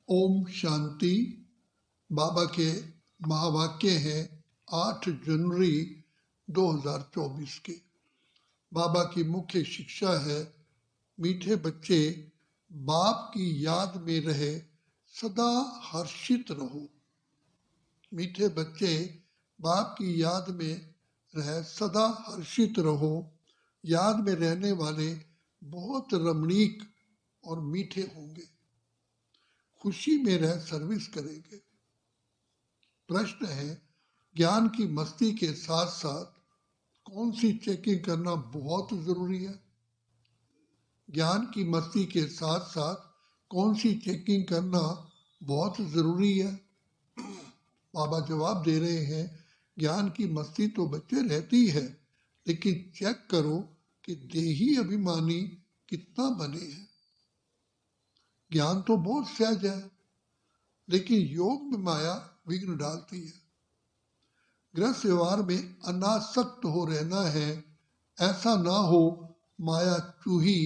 ओम शांति। बाबा के महावाक्य हैं 8 जनवरी 2024 के। बाबा की मुख्य शिक्षा है, मीठे बच्चे बाप की याद में रहे सदा हर्षित रहो। मीठे बच्चे बाप की याद में रहे सदा हर्षित रहो। याद में रहने वाले बहुत रमणीक और मीठे होंगे। खुशी में रह सर्विस करेंगे। प्रश्न है, ज्ञान की मस्ती के साथ साथ कौन सी चेकिंग करना बहुत जरूरी है? ज्ञान की मस्ती के साथ साथ कौन सी चेकिंग करना बहुत जरूरी है? बाबा जवाब दे रहे हैं, ज्ञान की मस्ती तो बच्चे रहती है, लेकिन चेक करो कि देही अभिमानी कितना बने हैं। ज्ञान तो बहुत सहज है, लेकिन योग में माया विघ्न डालती है। गृहस्थ व्यवहार में अनासक्त हो रहना है। ऐसा ना हो माया चूही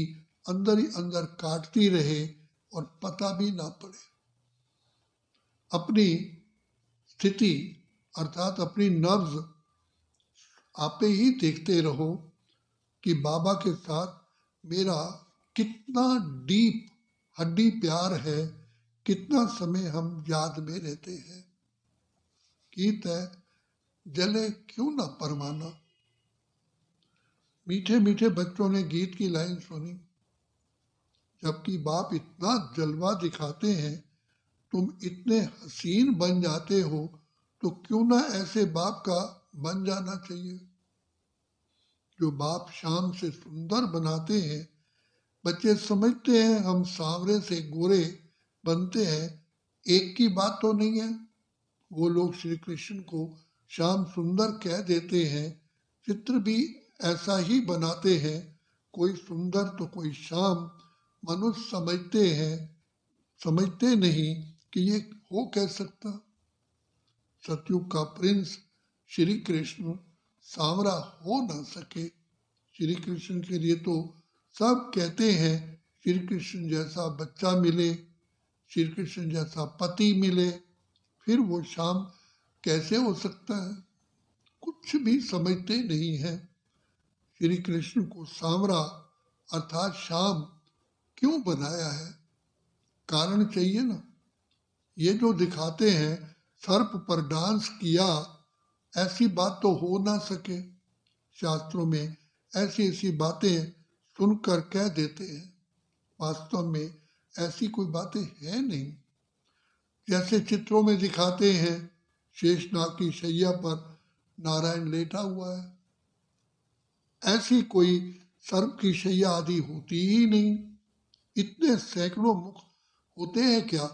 अंदर ही अंदर काटती रहे और पता भी ना पड़े। अपनी स्थिति अर्थात अपनी नब्ज आपे ही देखते रहो कि बाबा के साथ मेरा कितना डीप हड्डी प्यार है, कितना समय हम याद में रहते हैं। गीत है, जले क्यों ना परवाना। मीठे मीठे बच्चों ने गीत की लाइन सुनी, जबकि बाप इतना जलवा दिखाते हैं, तुम इतने हसीन बन जाते हो, तो क्यों ना ऐसे बाप का बन जाना चाहिए। जो बाप शाम से सुंदर बनाते हैं, बच्चे समझते हैं हम सांवरे से गोरे बनते हैं, एक की बात तो नहीं है। वो लोग श्री कृष्ण को श्याम सुंदर कह देते हैं, चित्र भी ऐसा ही बनाते हैं, कोई सुंदर तो कोई श्याम। मनुष्य समझते नहीं कि ये हो कह सकता। सतयुग का प्रिंस श्री कृष्ण सांवरा हो ना सके। श्री कृष्ण के लिए तो सब कहते हैं, श्री कृष्ण जैसा बच्चा मिले, श्री कृष्ण जैसा पति मिले, फिर वो शाम कैसे हो सकता है। कुछ भी समझते नहीं है। श्री कृष्ण को सांवरा अर्थात शाम क्यों बनाया है? कारण चाहिए ना। ये जो दिखाते हैं सर्प पर डांस किया, ऐसी बात तो हो ना सके। शास्त्रों में ऐसी ऐसी बातें सुनकर कह देते हैं, वास्तव में ऐसी कोई बातें है नहीं। जैसे चित्रों में दिखाते हैं, शेषनाग की शैया पर नारायण लेटा हुआ है, ऐसी कोई सर्प की शैया आदि होती ही नहीं। इतने सैकड़ों मुख होते हैं क्या?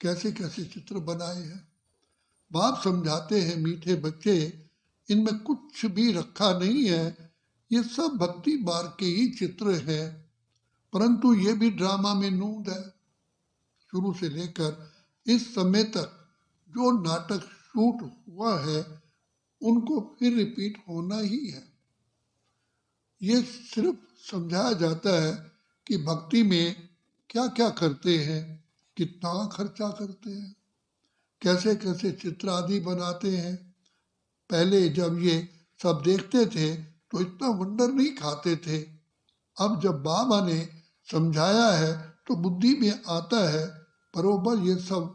कैसे कैसे चित्र बनाए हैं। बाप समझाते हैं, मीठे बच्चे इनमें कुछ भी रखा नहीं है, ये सब भक्ति मार्ग के ही चित्र हैं, परंतु ये भी ड्रामा में नूंद है। शुरू से लेकर इस समय तक जो नाटक शूट हुआ है, उनको फिर रिपीट होना ही है। ये सिर्फ समझाया जाता है कि भक्ति में क्या क्या करते हैं, कितना खर्चा करते हैं, कैसे कैसे चित्र आदि बनाते हैं। पहले जब ये सब देखते थे तो इतना वंडर नहीं खाते थे। अब जब बाबा ने समझाया है तो बुद्धि में आता है, बरोबर ये सब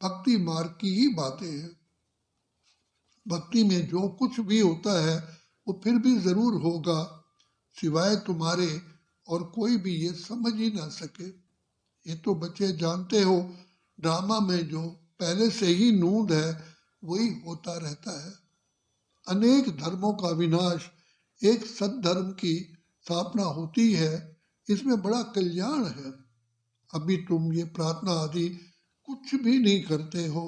भक्ति मार्ग की ही बातें हैं। भक्ति में जो कुछ भी होता है वो फिर भी जरूर होगा, सिवाय तुम्हारे और कोई भी ये समझ ही ना सके। ये तो बच्चे जानते हो, ड्रामा में जो पहले से ही नूंद है वही होता रहता है। अनेक धर्मों का विनाश, एक सद्धर्म की स्थापना होती है, इसमें बड़ा कल्याण है। अभी तुम ये प्रार्थना आदि कुछ भी नहीं करते हो।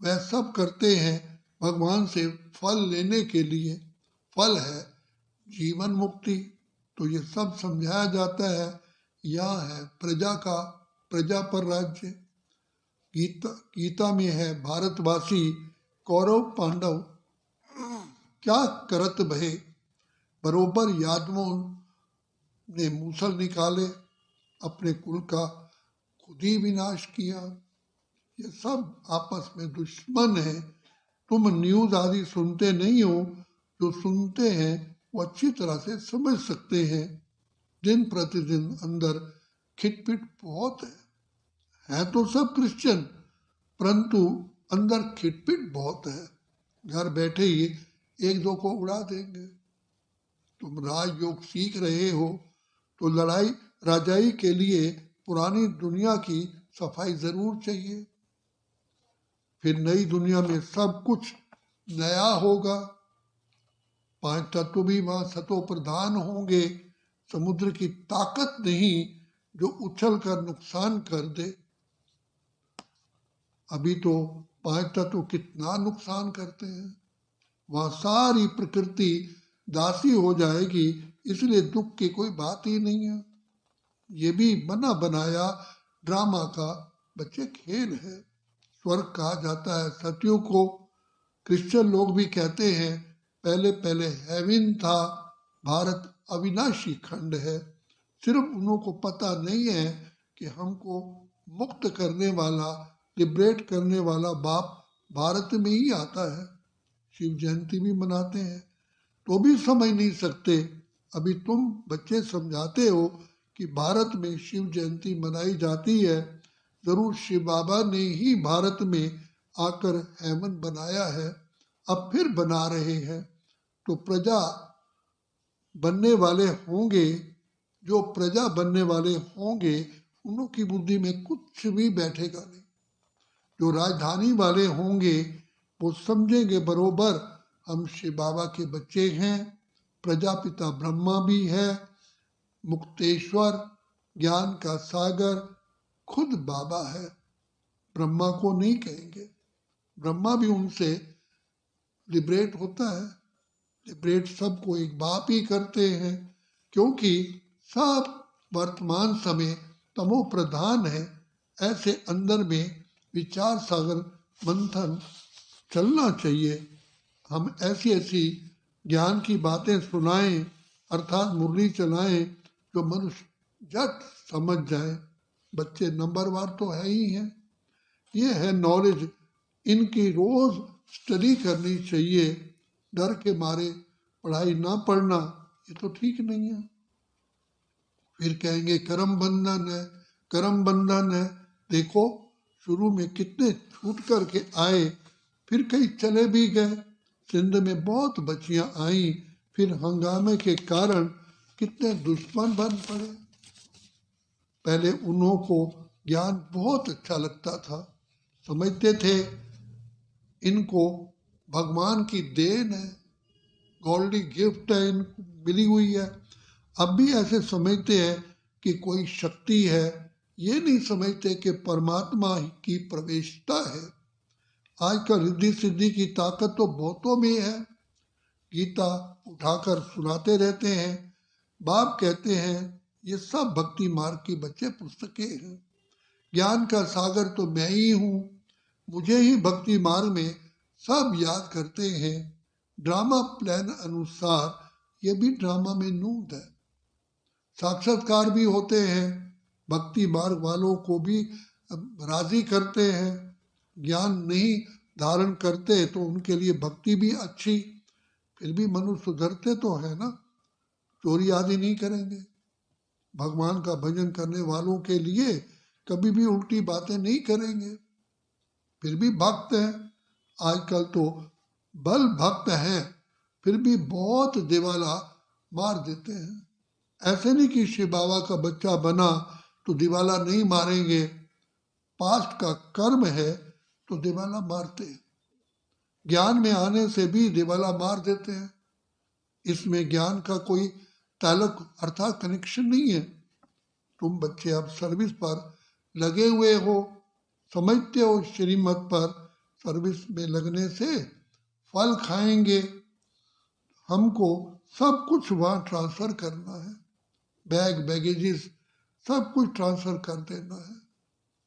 वह सब करते हैं भगवान से फल लेने के लिए। फल है जीवन मुक्ति। तो ये सब समझाया जाता है, यह है प्रजा पर राज्य। गीता में है, भारतवासी कौरव पांडव क्या करत भय। बरोबर यादवों ने मूसल निकाले, अपने कुल का खुद ही विनाश किया। ये सब आपस में दुश्मन है। तुम न्यूज आदि सुनते नहीं हो, जो सुनते हैं वो अच्छी तरह से समझ सकते हैं। दिन प्रतिदिन अंदर खिटपिट बहुत है तो सब क्रिश्चियन, परंतु अंदर खिटपिट बहुत है। घर बैठे ही एक दो को उड़ा देंगे। तुम राजयोग सीख रहे हो तो लड़ाई राजाई के लिए पुरानी दुनिया की सफाई जरूर चाहिए। फिर नई दुनिया में सब कुछ नया होगा। 5 तत्व भी वहां सतो प्रधान होंगे। समुद्र की ताकत नहीं जो उछल कर नुकसान कर दे। अभी तो 5 तत्व कितना नुकसान करते हैं। वहां सारी प्रकृति दासी हो जाएगी, इसलिए दुख की कोई बात ही नहीं है। ये भी बना बनाया ड्रामा का बच्चे खेल है। स्वर्ग कहा जाता है सतयुग को। क्रिश्चियन लोग भी कहते हैं पहले पहले हेवन था। भारत अविनाशी खंड है। सिर्फ उन्हों को पता नहीं है कि हमको मुक्त करने वाला, लिबरेट करने वाला बाप भारत में ही आता है। शिव जयंती भी मनाते हैं तो भी समझ नहीं सकते। अभी तुम बच्चे समझाते हो कि भारत में शिव जयंती मनाई जाती है। जरूर शिव बाबा ने ही भारत में आकर हेवन बनाया है, अब फिर बना रहे हैं। तो प्रजा बनने वाले होंगे, जो प्रजा बनने वाले होंगे उन्हों की बुद्धि में कुछ भी बैठेगा नहीं। जो राजधानी वाले होंगे वो समझेंगे बरोबर हम शिव बाबा के बच्चे हैं। प्रजापिता ब्रह्मा भी है, मुक्तेश्वर, ज्ञान का सागर खुद बाबा है। ब्रह्मा को नहीं कहेंगे, ब्रह्मा भी उनसे लिबरेट होता है। लिबरेट सबको एक बाप ही करते हैं, क्योंकि सब वर्तमान समय तमो प्रधान है। ऐसे अंदर में विचार सागर मंथन चलना चाहिए। हम ऐसी ऐसी ज्ञान की बातें सुनाएं, अर्थात मुरली चलाएं, जो मनुष्य झट समझ जाए। बच्चे नंबरवार तो है ही हैं। ये है नॉलेज, इनकी रोज स्टडी करनी चाहिए। डर के मारे पढ़ाई ना पढ़ना ये तो ठीक नहीं है। फिर कहेंगे कर्म बंधन है, कर्म बंधन है। देखो शुरू में कितने छूट करके आए, फिर कहीं चले भी गए। सिंध में बहुत बच्चियां आई, फिर हंगामे के कारण कितने दुश्मन बन पड़े। पहले उन्हों को ज्ञान बहुत अच्छा लगता था, समझते थे इनको भगवान की देन है, गॉडली गिफ्ट है, इनको मिली हुई है। अब भी ऐसे समझते हैं कि कोई शक्ति है, ये नहीं समझते कि परमात्मा की प्रवेशता है। आजकल रिद्धि सिद्धि की ताकत तो बहुतों में है। गीता उठाकर सुनाते रहते हैं। बाप कहते हैं ये सब भक्ति मार्ग की बच्चे पुस्तकें हैं। ज्ञान का सागर तो मैं ही हूँ, मुझे ही भक्ति मार्ग में सब याद करते हैं। ड्रामा प्लान अनुसार ये भी ड्रामा में नूंद है। साक्षात्कार भी होते हैं, भक्ति मार्ग वालों को भी राजी करते हैं। ज्ञान नहीं धारण करते तो उनके लिए भक्ति भी अच्छी। फिर भी मनुष्य सुधरते तो है ना, चोरी आदि नहीं करेंगे। भगवान का भजन करने वालों के लिए कभी भी उल्टी बातें नहीं करेंगे। फिर भी भक्त हैं। आजकल तो बल भक्त हैं, फिर भी बहुत दिवाला मार देते हैं। ऐसे नहीं कि शिव बाबा का बच्चा बना तो दिवाला नहीं मारेंगे। पास्ट का कर्म है तो दिवाला मारते हैं। ज्ञान में आने से भी दिवाला मार देते हैं। इसमें ज्ञान का कोई ताल्लुक अर्थात कनेक्शन नहीं है। तुम बच्चे अब सर्विस पर लगे हुए हो, समझते हो श्रीमत पर सर्विस में लगने से फल खाएंगे। हमको सब कुछ वहाँ ट्रांसफर करना है, बैग बैगेजेस सब कुछ ट्रांसफर कर देना है।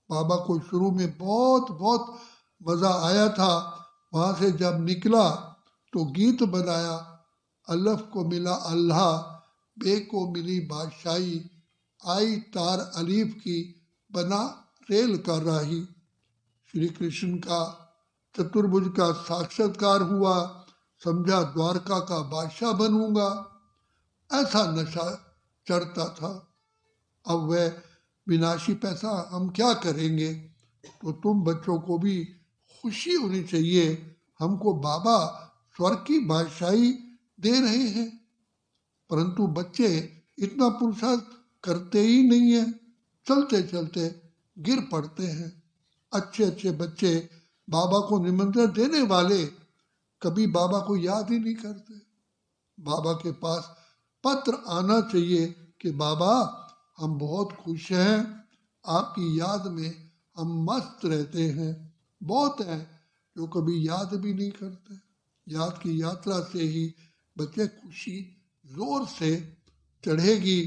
बाबा को शुरू में बहुत बहुत मज़ा आया था। वहाँ से जब निकला तो गीत बनाया, अल्लाह को मिला अल्लाह, बे को मिली बादशाही, आई तार अलीफ की बना रेल का राही। श्री कृष्ण का चतुर्भुज का साक्षात्कार हुआ, समझा द्वारका का बादशाह बनूंगा, ऐसा नशा चढ़ता था। अब वह विनाशी पैसा हम क्या करेंगे? तो तुम बच्चों को भी खुशी होनी चाहिए, हमको बाबा स्वर्ग की बादशाही दे रहे हैं। परंतु बच्चे इतना पुरुषार्थ करते ही नहीं है, चलते चलते गिर पड़ते हैं। अच्छे अच्छे बच्चे बाबा को निमंत्रण देने वाले कभी बाबा को याद ही नहीं करते। बाबा के पास पत्र आना चाहिए कि बाबा हम बहुत खुश हैं, आपकी याद में हम मस्त रहते हैं। बहुत हैं जो कभी याद भी नहीं करते। याद की यात्रा से ही बच्चे खुशी जोर से चढ़ेगी।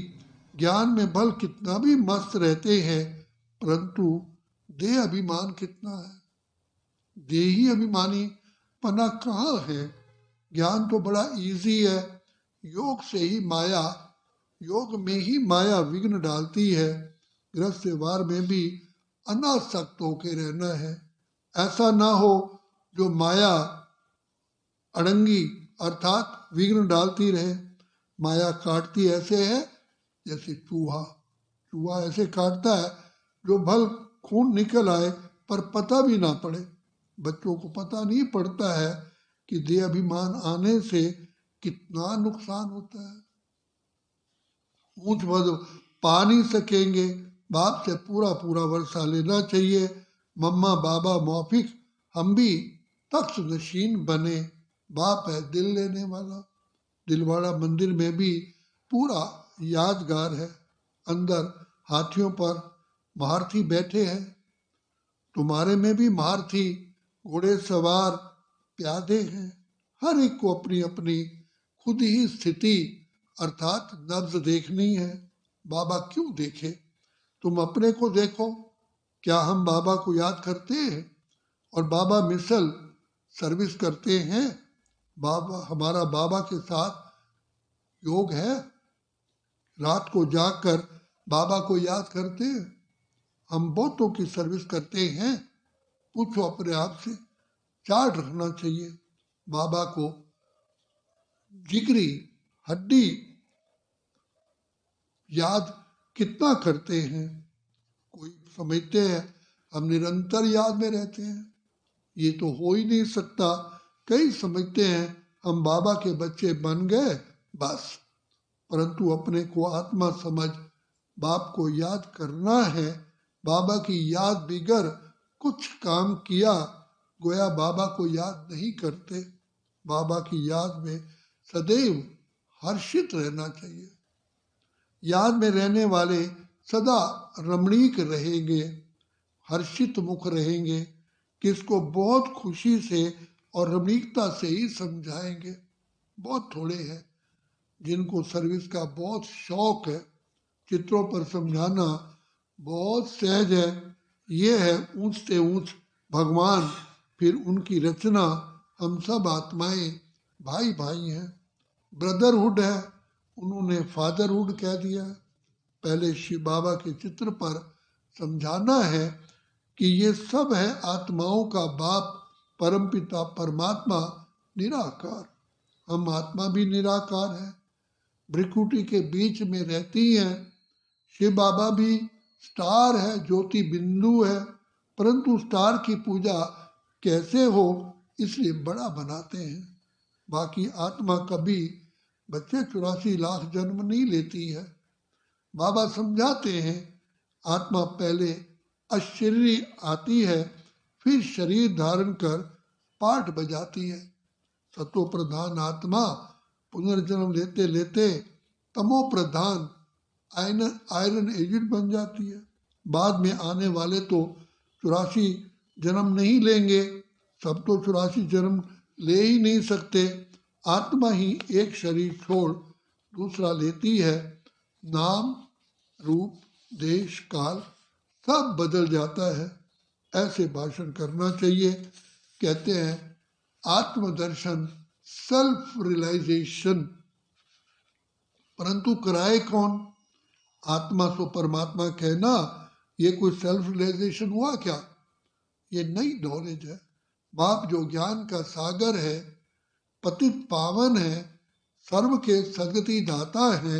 ज्ञान में बल कितना भी मस्त रहते हैं, परंतु देह अभिमान कितना है। देही अभिमानी पना कहाँ है? ज्ञान तो बड़ा इजी है। योग से ही माया, योग में ही माया विघ्न डालती है। गृहस्थ व्यवहार में भी अनासक्त होकर रहना है। ऐसा ना हो जो माया अड़ंगी अर्थात विघ्न डालती रहे। माया काटती ऐसे है जैसे चूहा। चूहा ऐसे काटता है जो भल खून निकल आए पर पता भी ना पड़े। बच्चों को पता नहीं पड़ता है कि देह अभिमान आने से कितना नुकसान होता है। ऊंच पद पा नहीं सकेंगे, बाप से पूरा पूरा वर्षा लेना चाहिए। मम्मा बाबा मौफिक, हम भी तख्त नशीन बने। बाप है दिल लेने वाला। दिलवाड़ा मंदिर में भी पूरा यादगार है। अंदर हाथियों पर महारथी बैठे हैं। तुम्हारे में भी महारथी, घोड़े सवार, प्यादे हैं। हर एक को अपनी अपनी खुद ही स्थिति अर्थात नब्ज देखनी है। बाबा क्यों देखे? तुम अपने को देखो। क्या हम बाबा को याद करते हैं और बाबा मिसल सर्विस करते हैं? बाबा हमारा बाबा के साथ योग है। रात को जागकर बाबा को याद करते हैं। हम बहुतों की सर्विस करते हैं। पूछो अपने आप से, चार्ट रखना चाहिए। बाबा को जिगरी हड्डी याद कितना करते हैं? कोई समझते हैं हम निरंतर याद में रहते हैं, ये तो हो ही नहीं सकता। कई समझते हैं हम बाबा के बच्चे बन गए बस। परंतु अपने को आत्मा समझ बाप को याद करना है। बाबा की याद बिगर कुछ काम किया गोया बाबा को याद नहीं करते। बाबा की याद में सदैव हर्षित रहना चाहिए। याद में रहने वाले सदा रमणीक रहेंगे, हर्षित मुख रहेंगे। किसको बहुत खुशी से और रमणीकता से ही समझाएंगे। बहुत थोड़े हैं जिनको सर्विस का बहुत शौक है। चित्रों पर समझाना बहुत सहज है। ये है ऊंच से ऊंच भगवान, फिर उनकी रचना। हम सब आत्माएं भाई भाई हैं। ब्रदरहुड है, उन्होंने फादरहुड कह दिया। पहले शिव बाबा के चित्र पर समझाना है कि ये सब है आत्माओं का बाप परमपिता परमात्मा निराकार। हम आत्मा भी निराकार है, भ्रिकुटी के बीच में रहती हैं। शिव बाबा भी स्टार है, ज्योति बिंदु है, परंतु स्टार की पूजा कैसे हो इसलिए बड़ा बनाते हैं। बाकी आत्मा कभी बच्चे 84 लाख जन्म नहीं लेती है। बाबा समझाते हैं आत्मा पहले अशरीरी आती है, फिर शरीर धारण कर पाठ बजाती है। सतो प्रधान आत्मा पुनर्जन्म लेते लेते तमो प्रधान आयरन एजिड बन जाती है। बाद में आने वाले तो 84 जन्म नहीं लेंगे। सब तो 84 जन्म ले ही नहीं सकते। आत्मा ही एक शरीर छोड़ दूसरा लेती है। नाम रूप देश काल सब बदल जाता है। ऐसे भाषण करना चाहिए। कहते हैं आत्मदर्शन, सेल्फ रियलाइजेशन। परंतु कराए कौन? आत्मा सो परमात्मा कहना ये कोई सेल्फ रियलाइजेशन हुआ क्या? ये नई नॉलेज है। बाप जो ज्ञान का सागर है, पतित पावन है, सर्व के सदगति दाता है,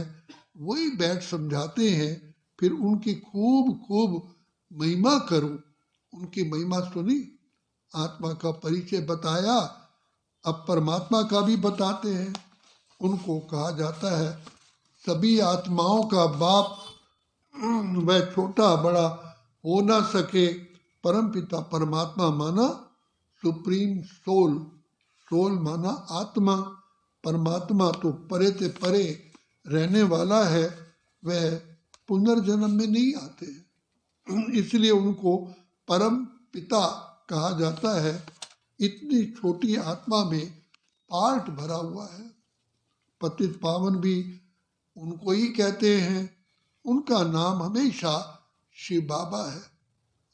वही बैठ समझाते हैं। फिर उनकी खूब खूब महिमा करो। उनकी महिमा सुनी, आत्मा का परिचय बताया, अब परमात्मा का भी बताते हैं। उनको कहा जाता है सभी आत्माओं का बाप। वह छोटा बड़ा हो ना सके। परम पिता परमात्मा माना सुप्रीम सोल, सोल माना आत्मा, परमात्मा तो परे से परे रहने वाला है, वह पुनर्जन्म में नहीं आते हैं, इसलिए उनको परम पिता कहा जाता है। इतनी छोटी आत्मा में पार्ट भरा हुआ है। पतित पावन भी उनको ही कहते हैं। उनका नाम हमेशा शिव बाबा है,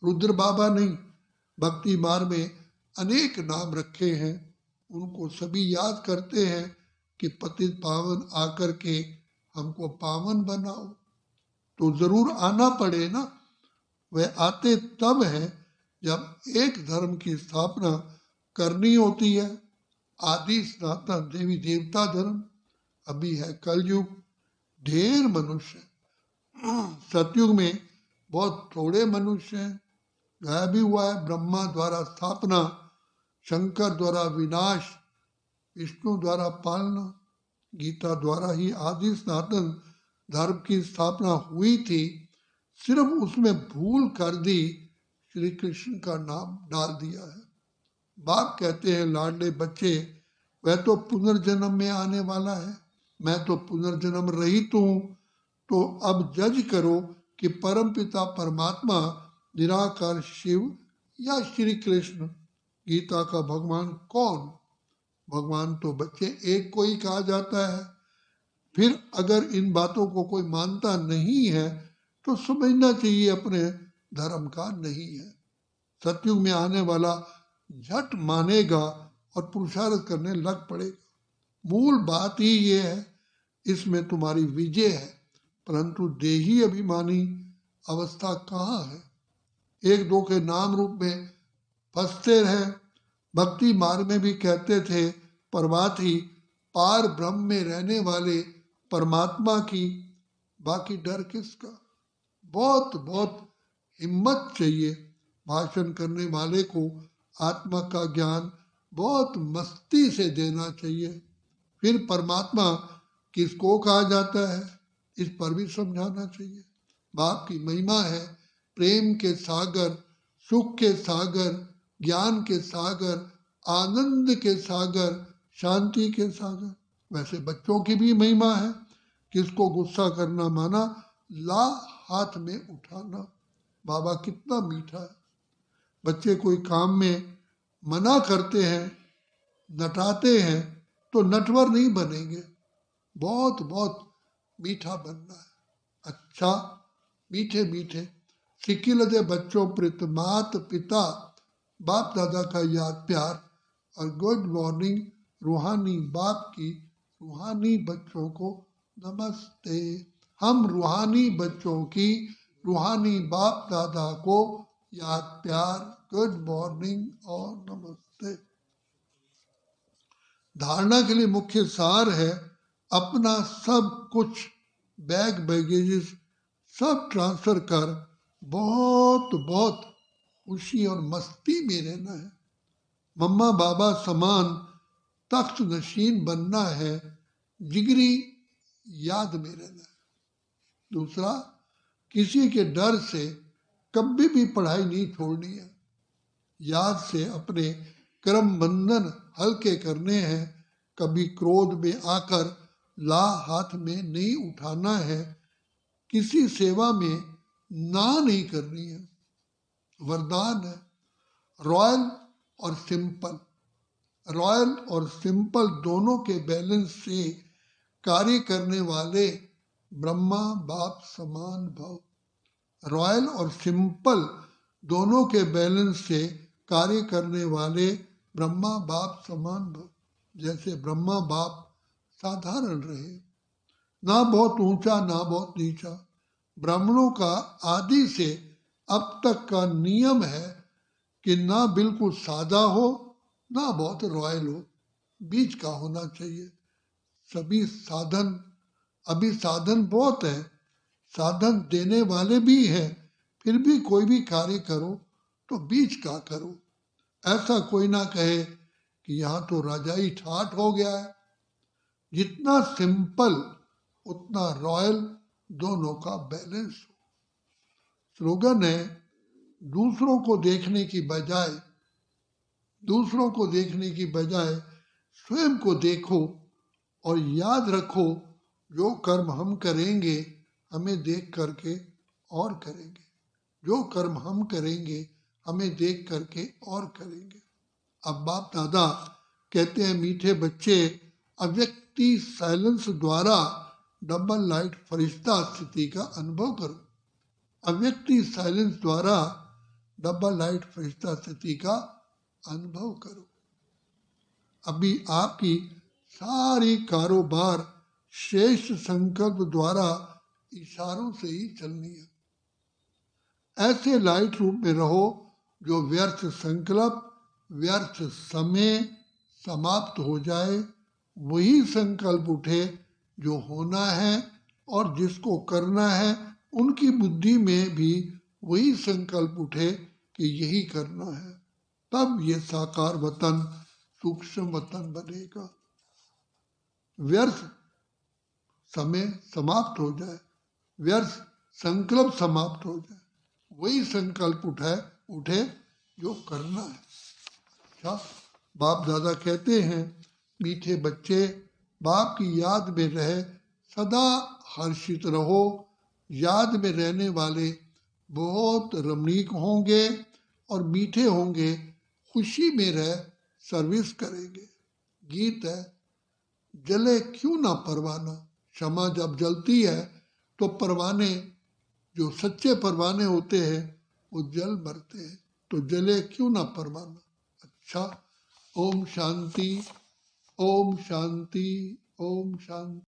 रुद्र बाबा नहीं। भक्ति मार्ग में अनेक नाम रखे हैं, उनको सभी याद करते हैं कि पतित पावन आकर के हमको पावन बनाओ। तो जरूर आना पड़े ना। वह आते तब है जब एक धर्म की स्थापना करनी होती है, आदि सनातन देवी देवता धर्म। अभी है कलयुग, ढेर मनुष्य, सतयुग में बहुत थोड़े मनुष्य हैं। गायब भी हुआ है, ब्रह्मा द्वारा स्थापना, शंकर द्वारा विनाश, विष्णु द्वारा पालना। गीता द्वारा ही आदि सनातन धर्म की स्थापना हुई थी, सिर्फ उसमें भूल कर दी, श्री कृष्ण का नाम डाल दिया है। बाप कहते हैं लाडले बच्चे, वह तो पुनर्जन्म में आने वाला है, मैं तो पुनर्जन्म रहित हूँ। तो अब जज करो कि परमपिता परमात्मा निराकार शिव या श्री कृष्ण, गीता का भगवान कौन? भगवान तो बच्चे एक को ही कहा जाता है। फिर अगर इन बातों को कोई मानता नहीं है तो समझना चाहिए अपने धर्म का नहीं है। सतयुग में आने वाला झट मानेगा और पुरुषार्थ करने लग पड़ेगा। मूल बात ही ये है, इसमें तुम्हारी विजय है। परंतु देही अभिमानी अवस्था कहाँ है? एक दो के नाम रूप में फंसते रहे। भक्ति मार्ग में भी कहते थे परमार्थी पार ब्रह्म में रहने वाले परमात्मा की, बाकी डर किसका? बहुत बहुत हिम्मत चाहिए। भाषण करने वाले को आत्मा का ज्ञान बहुत मस्ती से देना चाहिए। फिर परमात्मा किसको कहा जाता है, इस पर भी समझाना चाहिए। बाप की महिमा है प्रेम के सागर, सुख के सागर, ज्ञान के सागर, आनंद के सागर, शांति के सागर। वैसे बच्चों की भी महिमा है, किसको गुस्सा करना माना ला हाथ में उठाना। बाबा कितना मीठा है। बच्चे कोई काम में मना करते हैं, नटाते हैं, तो नटवर नहीं बनेंगे, बहुत बहुत मीठा बनना है। अच्छा मीठे मीठे सिक्किल दे बच्चों प्रति मात पिता बाप दादा का याद प्यार और गुड मॉर्निंग रूहानी बाप की रूहानी बच्चों को नमस्ते। हम रूहानी बच्चों की रूहानी बाप दादा को याद प्यार, गुड मॉर्निंग और नमस्ते। धारणा के लिए मुख्य सार है अपना सब कुछ बैग बैगेजेस सब ट्रांसफर कर बहुत बहुत खुशी और मस्ती में रहना है। मम्मा बाबा समान तख्त नशीन बनना है, जिगरी याद में रहना है। दूसरा, किसी के डर से कभी भी पढ़ाई नहीं छोड़नी है। याद से अपने कर्म बंधन हल्के करने हैं। कभी क्रोध में आकर ला हाथ में नहीं उठाना है। किसी सेवा में ना नहीं करनी है। वरदान है रॉयल और सिंपल। रॉयल और सिंपल दोनों के बैलेंस से कार्य करने वाले ब्रह्मा बाप समान भव। रॉयल और सिंपल दोनों के बैलेंस से कार्य करने वाले ब्रह्मा बाप समान भव। जैसे ब्रह्मा बाप साधारण रहे, ना बहुत ऊंचा ना बहुत नीचा। ब्राह्मणों का आदि से अब तक का नियम है कि ना बिल्कुल सादा हो ना बहुत रॉयल हो, बीच का होना चाहिए। सभी साधन, अभी साधन बहुत है, साधन देने वाले भी हैं, फिर भी कोई भी कार्य करो तो बीच का करो। ऐसा कोई ना कहे कि यहाँ तो राजाई ठाठ हो गया है। जितना सिंपल उतना रॉयल, दोनों का बैलेंस हो। स्लोगन है, दूसरों को देखने की बजाय स्वयं को देखो और याद रखो, जो कर्म हम करेंगे हमें देख करके और करेंगे। जो कर्म हम करेंगे हमें देख करके और करेंगे। अब बाप दादा कहते हैं, मीठे बच्चे, अव्यक्ति साइलेंस द्वारा डबल लाइट फरिश्ता स्थिति का अनुभव करो। अव्यक्ति साइलेंस द्वारा डबल लाइट फरिश्ता स्थिति का अनुभव करो। अभी आपकी सारी कारोबार श्रेष्ठ संकल्प द्वारा इशारों से ही चलनी है। ऐसे लाइट रूप में रहो जो व्यर्थ संकल्प, व्यर्थ समय समाप्त हो जाए। वही संकल्प उठे जो होना है, और जिसको करना है उनकी बुद्धि में भी वही संकल्प उठे कि यही करना है। तब ये साकार वतन सूक्ष्म वतन बनेगा। व्यर्थ समय समाप्त हो जाए, व्यर्थ संकल्प समाप्त हो जाए, वही संकल्प उठे जो करना है। अच्छा, बाप दादा कहते हैं, मीठे बच्चे, बाप की याद में रहे सदा हर्षित रहो। याद में रहने वाले बहुत रमणीक होंगे और मीठे होंगे, खुशी में रह सर्विस करेंगे। गीत है, जले क्यों ना परवाना। क्षमा जब जलती है तो परवाने, जो सच्चे परवाने होते हैं, वो जल मरते हैं। तो जले क्यों ना परवाना। अच्छा, ओम शांति, ओम शांति, ओम शांति।